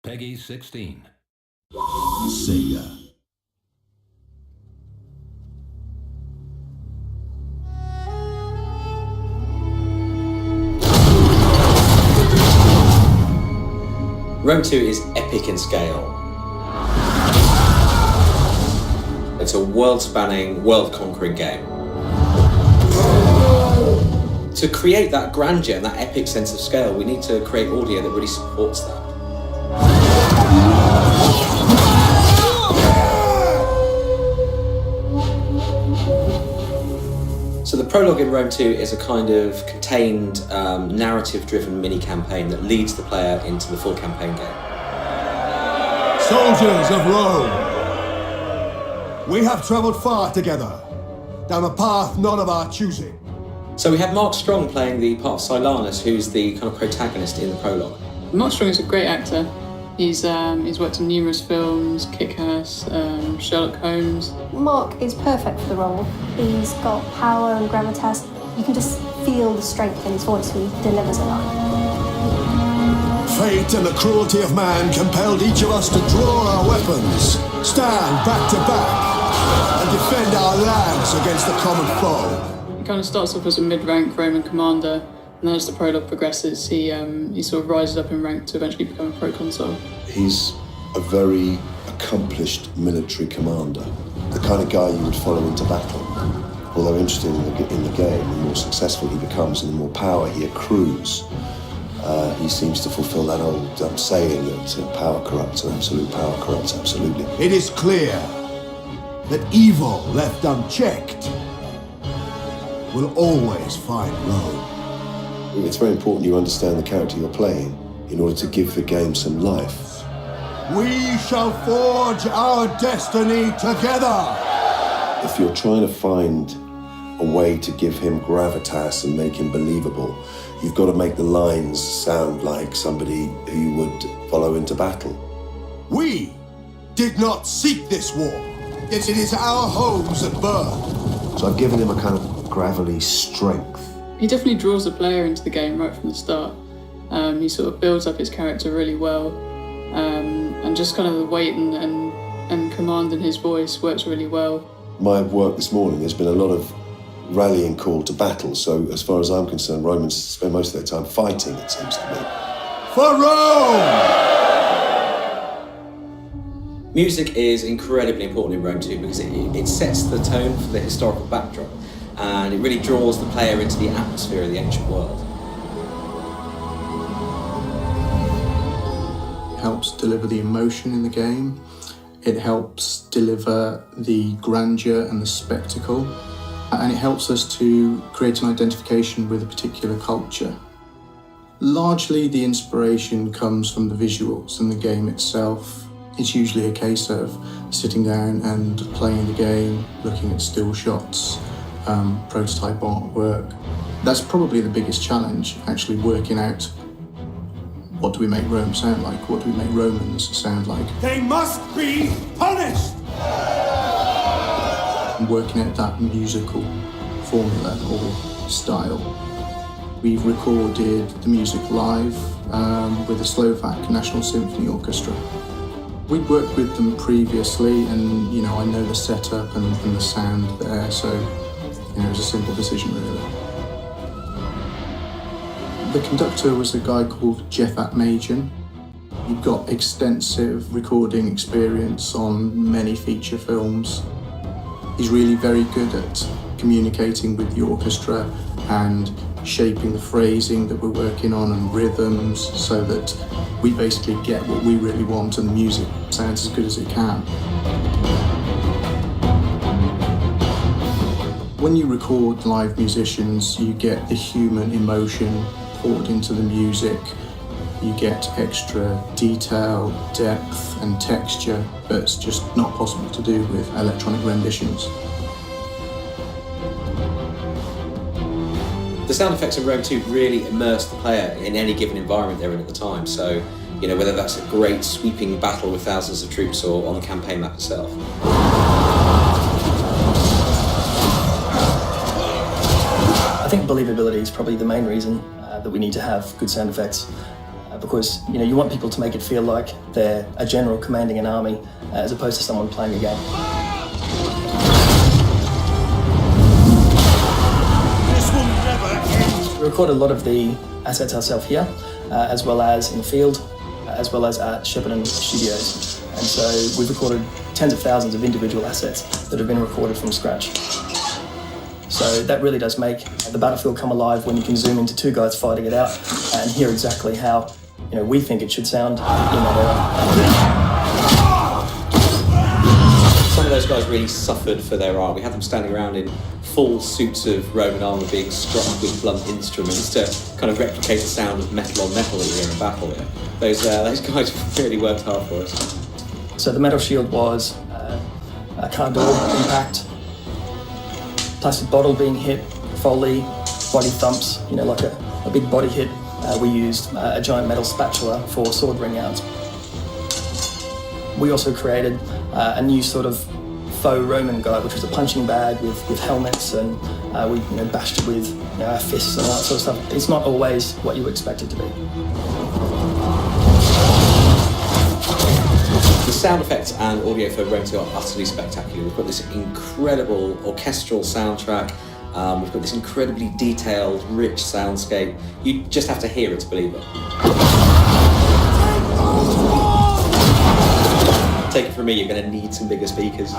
Peggy 16. Sega. Rome 2 is epic in scale. It's a world-spanning, world-conquering game. To create that grandeur and that epic sense of scale, we need to create audio that really supports that. So the prologue in Rome 2 is a kind of contained, narrative-driven mini-campaign that leads the player into the full campaign game. Soldiers of Rome, we have travelled far together, down a path not of our choosing. So we have Mark Strong playing the part of Silanus, who's the kind of protagonist in the prologue. Mark Strong is a great actor. He's worked in numerous films, Kick-Ass, Sherlock Holmes. Mark is perfect for the role. He's got power and gravitas. You can just feel the strength in his voice when he delivers a line. Fate and the cruelty of man compelled each of us to draw our weapons, stand back to back, and defend our lands against the common foe. He kind of starts off as a mid-rank Roman commander, and then as the prologue progresses, he sort of rises up in rank to eventually become a proconsul. He's a very accomplished military commander, the kind of guy you would follow into battle. Although interesting in the game, the more successful he becomes and the more power he accrues, he seems to fulfill that old saying that power corrupts and absolute power corrupts absolutely. It is clear that evil left unchecked will always find Rome. It's very important you understand the character you're playing in order to give the game some life. We shall forge our destiny together! If you're trying to find a way to give him gravitas and make him believable, you've got to make the lines sound like somebody who you would follow into battle. We did not seek this war, yet it is our homes that burn. So I've given him a kind of gravelly strength. He definitely draws the player into the game right from the start. He sort of builds up his character really well, and just kind of the weight and command in his voice works really well. My work this morning, there's been a lot of rallying call to battle, so as far as I'm concerned, Romans spend most of their time fighting, it seems to me. For Rome! Music is incredibly important in Rome 2 because it sets the tone for the historical backdrop, and it really draws the player into the atmosphere of the ancient world. It helps deliver the emotion in the game. It helps deliver the grandeur and the spectacle. And it helps us to create an identification with a particular culture. Largely, the inspiration comes from the visuals and the game itself. It's usually a case of sitting down and playing the game, looking at still shots, prototype artwork. That's probably the biggest challenge, actually working out what do we make Rome sound like, what do we make Romans sound like. They must be punished! And working out that musical formula or style. We've recorded the music live with the Slovak National Symphony Orchestra. We'd worked with them previously, and I know the setup and the sound there, so it was a simple decision really. The conductor was a guy called Jeff Atmajan. He'd got extensive recording experience on many feature films. He's really very good at communicating with the orchestra and shaping the phrasing that we're working on and rhythms so that we basically get what we really want and the music sounds as good as it can. When you record live musicians, you get the human emotion poured into the music. You get extra detail, depth and texture that's just not possible to do with electronic renditions. The sound effects in Rome 2 really immerse the player in any given environment they're in at the time. So, whether that's a great sweeping battle with thousands of troops or on the campaign map itself. I think believability is probably the main reason that we need to have good sound effects. because you want people to make it feel like they're a general commanding an army as opposed to someone playing a game. This will never end. We record a lot of the assets ourselves here, as well as in the field, as well as at Shepparton Studios. And so we've recorded tens of thousands of individual assets that have been recorded from scratch. So that really does make the battlefield come alive when you can zoom into two guys fighting it out and hear exactly how we think it should sound in that era. Some of those guys really suffered for their art. We had them standing around in full suits of Roman armour being struck with blunt instruments to kind of replicate the sound of metal on metal that you hear in battle. Those guys really worked hard for us. So the metal shield was a car door impact, plastic bottle being hit, foley, body thumps, like a big body hit. We used a giant metal spatula for sword ring outs. We also created a new sort of faux Roman guy, which was a punching bag with helmets, and we bashed it with our fists and all that sort of stuff. It's not always what you expect it to be. The sound effects and audio for Rome 2 are utterly spectacular. We've got this incredible orchestral soundtrack. We've got this incredibly detailed, rich soundscape. You just have to hear it to believe it. Take it from me, you're going to need some bigger speakers.